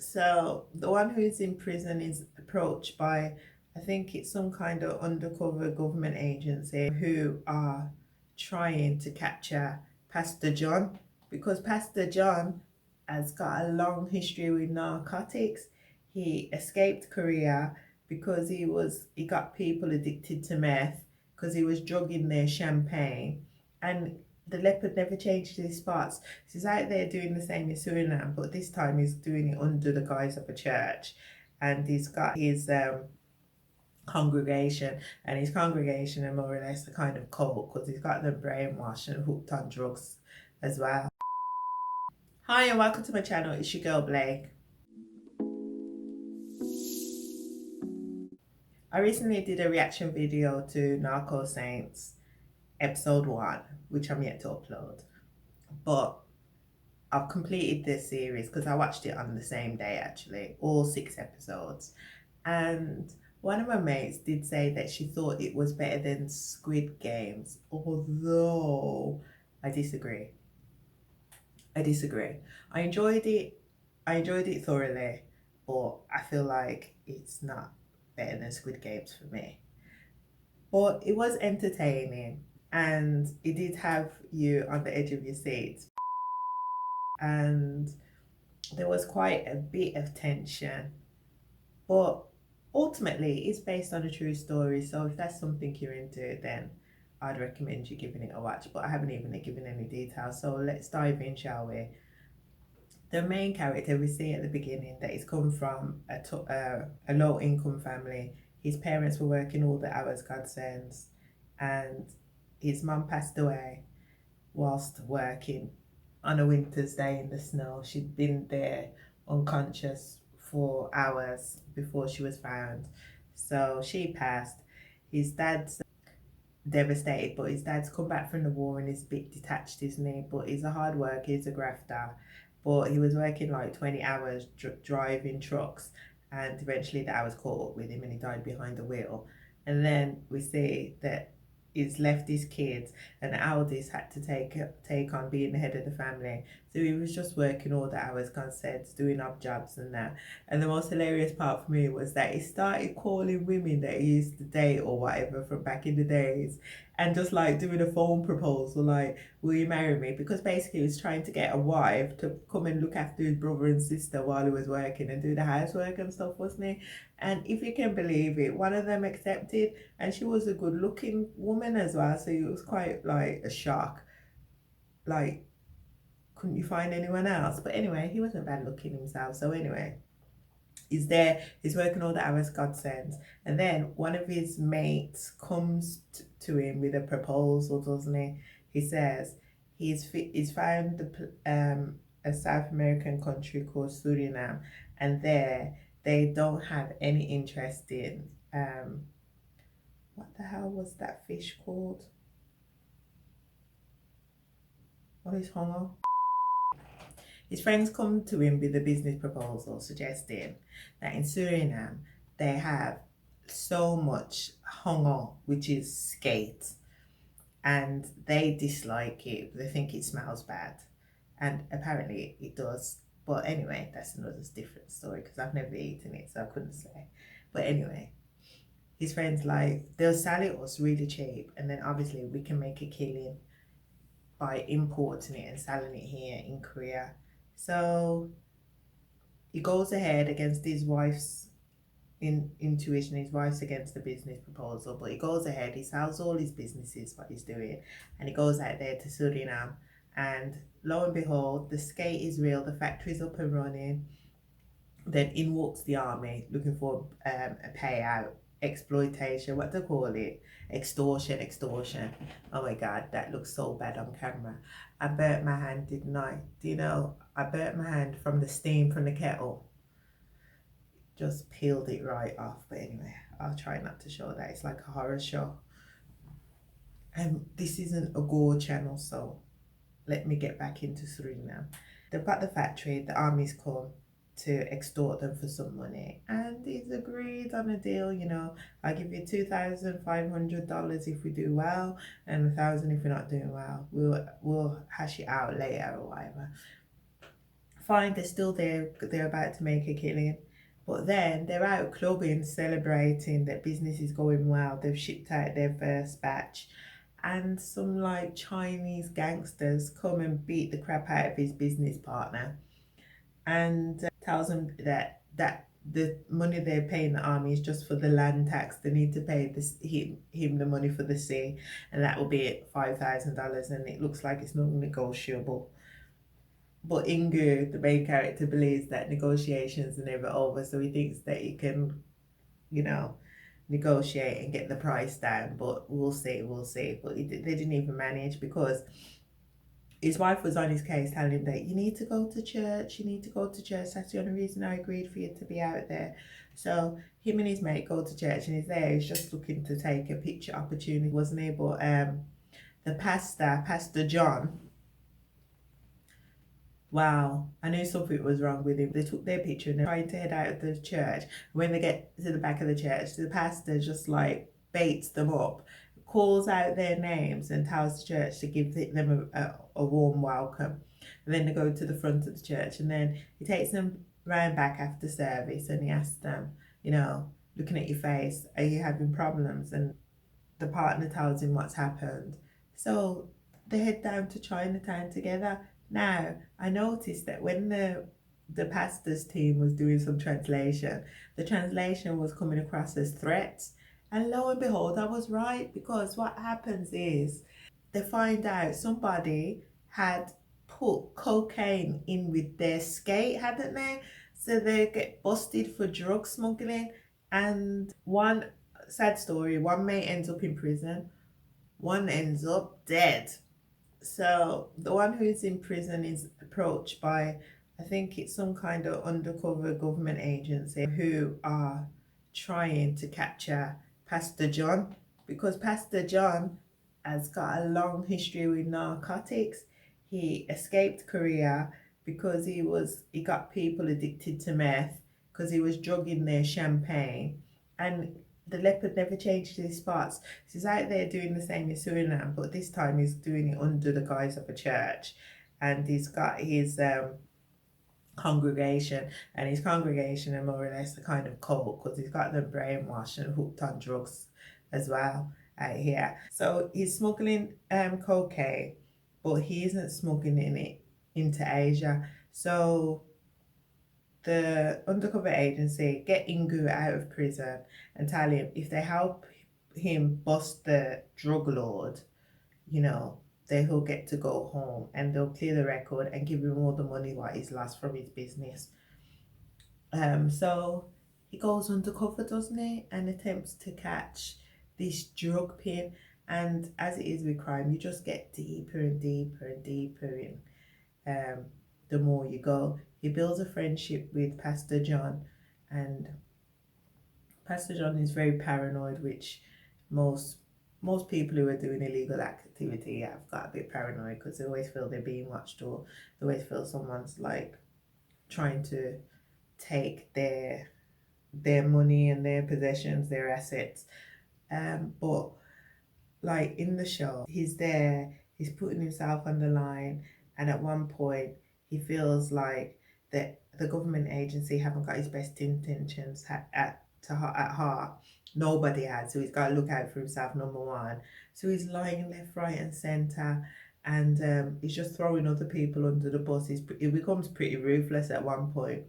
So the one who is in prison is approached by, I think it's some kind of undercover government agency who are trying to capture Pastor John, because Pastor John has got a long history with narcotics. He escaped Korea because he got people addicted to meth because he was drugging their champagne, and the leopard never changed his spots. So he's out there doing the same in Suriname, but this time he's doing it under the guise of a church, and he's got his congregation, and his congregation are more or less a kind of cult because he's got them brainwashed and hooked on drugs as well. Hi and welcome to my channel. It's your girl Blake. I recently did a reaction video to Narco Saints episode 1, which I'm yet to upload, but I've completed this series because I watched it on the same day, actually, all 6 episodes. And one of my mates did say that she thought it was better than Squid Games, although I disagree. I disagree. I enjoyed it. I enjoyed it thoroughly, but I feel like it's not better than Squid Games for me. But it was entertaining, and it did have you on the edge of your seat. And there was quite a bit of tension, but ultimately it's based on a true story, so if that's something you're into, then I'd recommend you giving it a watch. But I haven't even given any details, so let's dive in, shall we? The main character, we see at the beginning that he's come from a low income family. His parents were working all the hours God sends, and his mum passed away whilst working on a winter's day in the snow. She'd been there unconscious for hours before she was found. So she passed. His dad's devastated, but his dad's come back from the war and is a bit detached, isn't he? But he's a hard worker, he's a grafter. But he was working like 20 hours driving trucks, and eventually the hours caught up with him and he died behind the wheel. And then we see that he's left his kids, and the eldest had to take on being the head of the family. So he was just working all the hours God said, doing odd jobs and that. And the most hilarious part for me was that he started calling women that he used to date or whatever from back in the days, and just like doing a phone proposal like, will you marry me? Because basically he was trying to get a wife to come and look after his brother and sister while he was working and do the housework and stuff, wasn't he? And if you can believe it, one of them accepted, and she was a good looking woman as well, so it was quite like a shock. Like, couldn't you find anyone else? But anyway, he wasn't bad looking himself. So anyway, he's there, he's working all the hours God sends, and then one of his mates comes to him with a proposal, doesn't he? He says he's found a South American country called Suriname, and there they don't have any interest in what the hell was that fish called? What is homo? His friends come to him with a business proposal suggesting that in Suriname they have so much hongo, which is skate, and they dislike it. They think it smells bad, and apparently it does. But anyway, that's another different story because I've never eaten it, so I couldn't say. But anyway, his friends like, they'll sell it us really cheap, and then obviously we can make a killing by importing it and selling it here in Korea. So he goes ahead against his wife's intuition. His wife's against the business proposal, but he goes ahead, he sells all his businesses, what he's doing, and he goes out there to Suriname, and lo and behold, the skate is real, the factory's up and running. Then in walks the army looking for a payout, exploitation, what do they call it? Extortion. Oh my god, that looks so bad on camera. I burnt my hand, didn't I? Do you know, I burnt my hand from the steam from the kettle. Just peeled it right off. But anyway, I'll try not to show that. It's like a horror show. And this isn't a gore channel, so let me get back into Suriname. They've got the factory, the army's come to extort them for some money, and he's agreed on a deal. You know, I'll give you $2,500 if we do well, and 1,000 if we're not doing well. We'll hash it out later or whatever. Fine, they're still there, they're about to make a killing. But then they're out clubbing, celebrating that business is going well. They've shipped out their first batch. And some like Chinese gangsters come and beat the crap out of his business partner and tells him that the money they're paying the army is just for the land tax. They need to pay him the money for the sea, and that will be at $5,000. And it looks like it's not negotiable. But Ingu, the main character, believes that negotiations are never over, so he thinks that he can, you know, negotiate and get the price down. But we'll see, we'll see. But they didn't even manage because his wife was on his case telling him that you need to go to church, you need to go to church. That's the only reason I agreed for you to be out there. So him and his mate go to church and he's there. He's just looking to take a picture opportunity, wasn't he? But the Pastor John, wow, I knew something was wrong with him. They took their picture and they're trying to head out of the church. When they get to the back of the church, the pastor just like baits them up, calls out their names and tells the church to give them a warm welcome. And then they go to the front of the church and then he takes them round back after service and he asks them, you know, looking at your face, are you having problems? And the partner tells him what's happened. So they head down to Chinatown together. Now, I noticed that when the pastor's team was doing some translation, the translation was coming across as threats. And lo and behold, I was right, because what happens is they find out somebody had put cocaine in with their skate, hadn't they? So they get busted for drug smuggling. And one sad story, one mate ends up in prison, one ends up dead. So the one who's in prison is approached by, I think it's some kind of undercover government agency who are trying to capture Pastor John, because Pastor John has got a long history with narcotics. He escaped Korea because he got people addicted to meth because he was drugging their champagne, and the leopard never changed his spots. So he's out there doing the same in Suriname, but this time he's doing it under the guise of a church, and he's got his congregation, and his congregation are more or less a kind of cult because he's got them brainwashed and hooked on drugs as well out here. So he's smuggling cocaine, but he isn't smuggling it into Asia. So the undercover agency get Ingu out of prison and tell him if they help him bust the drug lord, you know, then he'll get to go home and they'll clear the record and give him all the money what he's lost from his business. So he goes undercover, doesn't he, and attempts to catch this drug pin. And as it is with crime, you just get deeper and deeper and deeper in the more you go. He builds a friendship with Pastor John, and Pastor John is very paranoid, which most people who are doing illegal activity have got a bit paranoid because they always feel they're being watched, or they always feel someone's like trying to take their money and their possessions, their assets. But like in the show, he's there, he's putting himself on the line, and at one point he feels like that the government agency haven't got his best intentions at heart. Nobody has, so he's got to look out for himself, number one. So he's lying left, right, and centre, and he's just throwing other people under the bus. He becomes pretty ruthless at one point.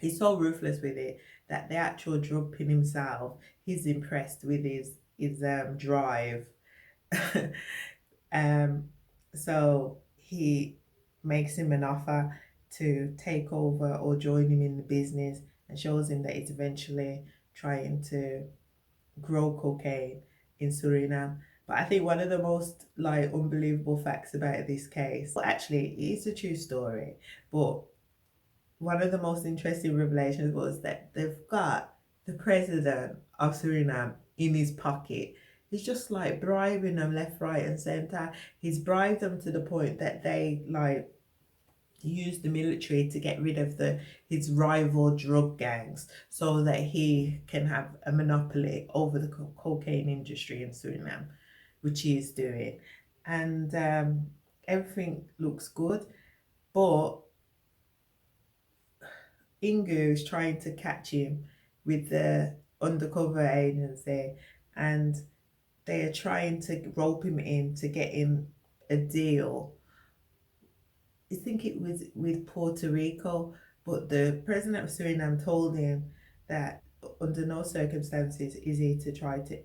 He's so ruthless with it that the actual drug pin himself, he's impressed with his drive. So he makes him an offer to take over or join him in the business, and shows him that he's eventually trying to grow cocaine in Suriname. But I think one of the most like unbelievable facts about this case, well, actually it's a true story, but one of the most interesting revelations was that they've got the president of Suriname in his pocket. He's just like bribing them left, right, and center. He's bribed them to the point that they like use the military to get rid of his rival drug gangs so that he can have a monopoly over the cocaine industry in Suriname, which he is doing. And everything looks good, but Ingu is trying to catch him with the undercover agency, and they are trying to rope him in to get him a deal. I think it was with Puerto Rico, but the president of Suriname told him that under no circumstances is he to try to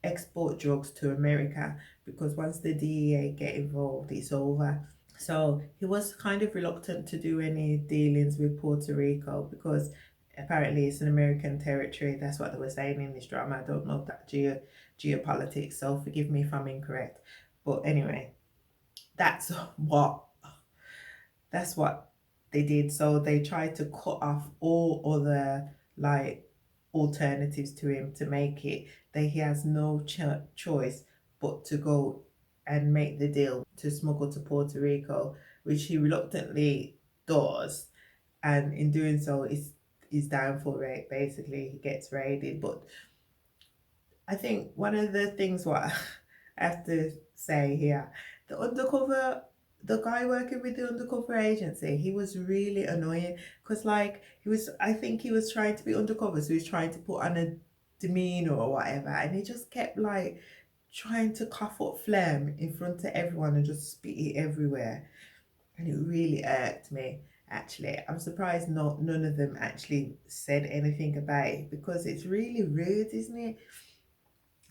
export drugs to America, because once the DEA get involved, it's over. So he was kind of reluctant to do any dealings with Puerto Rico because apparently it's an American territory. That's what they were saying in this drama. I don't know that geopolitics, so forgive me if I'm incorrect. But anyway, that's what that's what they did. So they tried to cut off all other like alternatives to him to make it that he has no choice but to go and make the deal to smuggle to Puerto Rico, which he reluctantly does. And in doing so, is his downfall rate basically he gets raided. But I think one of the things what I have to say here, the undercover, the guy working with the undercover agency, he was really annoying because like I think he was trying to be undercover, so he was trying to put on a demeanor or whatever, and he just kept like trying to cough up phlegm in front of everyone and just spit it everywhere, and it really irked me. Actually, I'm surprised none of them actually said anything about it because it's really rude, isn't it?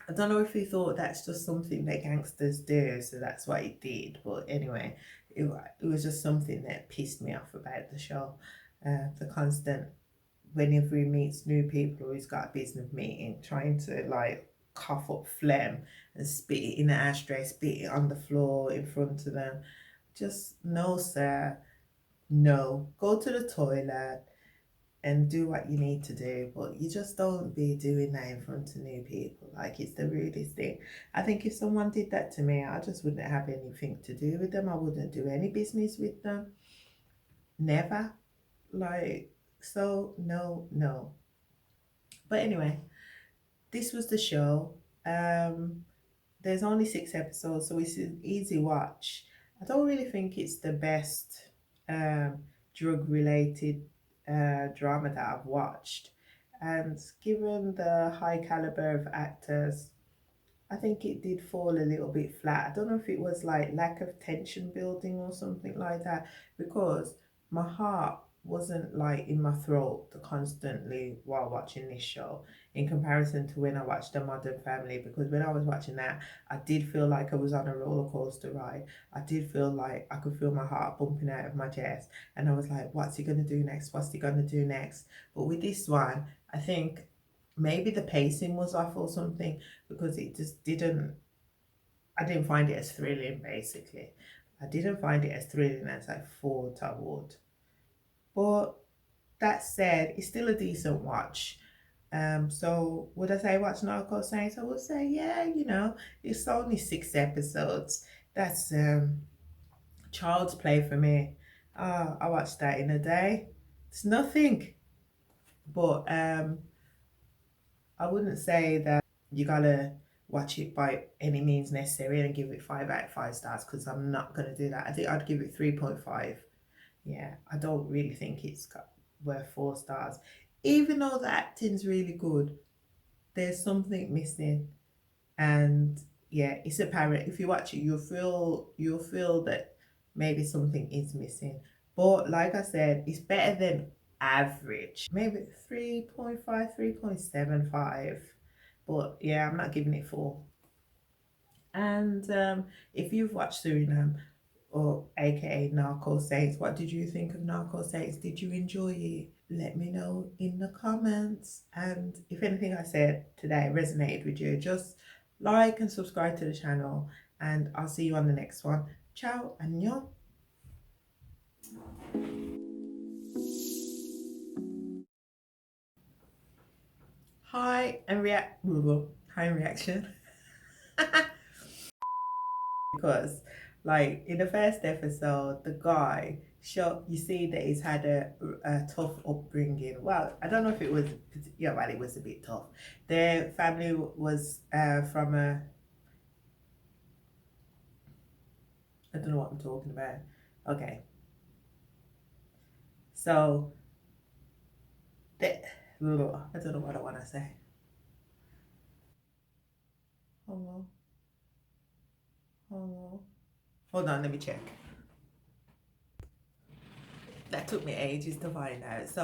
I don't know if he thought that's just something that gangsters do, so that's what he did. But anyway, it was just something that pissed me off about the show. The constant, whenever he meets new people or he's got a business meeting, trying to like cough up phlegm and spit it in the ashtray, spit it on the floor in front of them. Just no, sir. No. Go to the toilet and do what you need to do, but you just don't be doing that in front of new people. Like, it's the rudest thing. I think if someone did that to me, I just wouldn't have anything to do with them. I wouldn't do any business with them. Never. Like, so no, no. But anyway, this was the show. Um, there's only 6 episodes, so it's an easy watch. I don't really think it's the best drug related drama that I've watched. And given the high caliber of actors, I think it did fall a little bit flat. I don't know if it was like lack of tension building or something like that, because my heart wasn't like in my throat constantly while watching this show in comparison to when I watched The Modern Family, because when I was watching that, I did feel like I was on a roller coaster ride. I did feel like I could feel my heart bumping out of my chest, and I was like, what's he gonna do next? What's he gonna do next? But with this one, I think maybe the pacing was off or something, because it just didn't, I didn't find it as thrilling basically. I didn't find it as thrilling as I thought I would. But that said, it's still a decent watch. So would I say watch Narco Saints? I would say, yeah, it's only 6 episodes. That's child's play for me. I watched that in a day. It's nothing. But I wouldn't say that you gotta watch it by any means necessary and give it 5 out of 5 stars, because I'm not gonna do that. I think I'd give it 3.5. Yeah, I don't really think it's worth 4 stars. Even though the acting's really good, there's something missing. And yeah, it's apparent. If you watch it, you'll feel that maybe something is missing. But like I said, it's better than average. Maybe 3.5, 3.75. But yeah, I'm not giving it 4. And if you've watched Suriname, or aka Narco Saints, what did you think of Narco Saints? Did you enjoy it? Let me know in the comments. And if anything I said today resonated with you, just like and subscribe to the channel. And I'll see you on the next one. Ciao, annyeong. Hi and react. Hi and reaction. Because like in the first episode, the guy show you see that he's had a tough upbringing. Well, I don't know if it was, yeah, well, it was a bit tough. Their family was from a, I don't know what I'm talking about. Okay, so I don't know what I want to say. Hello, hello. Hold on, let me check. That took me ages to find out. So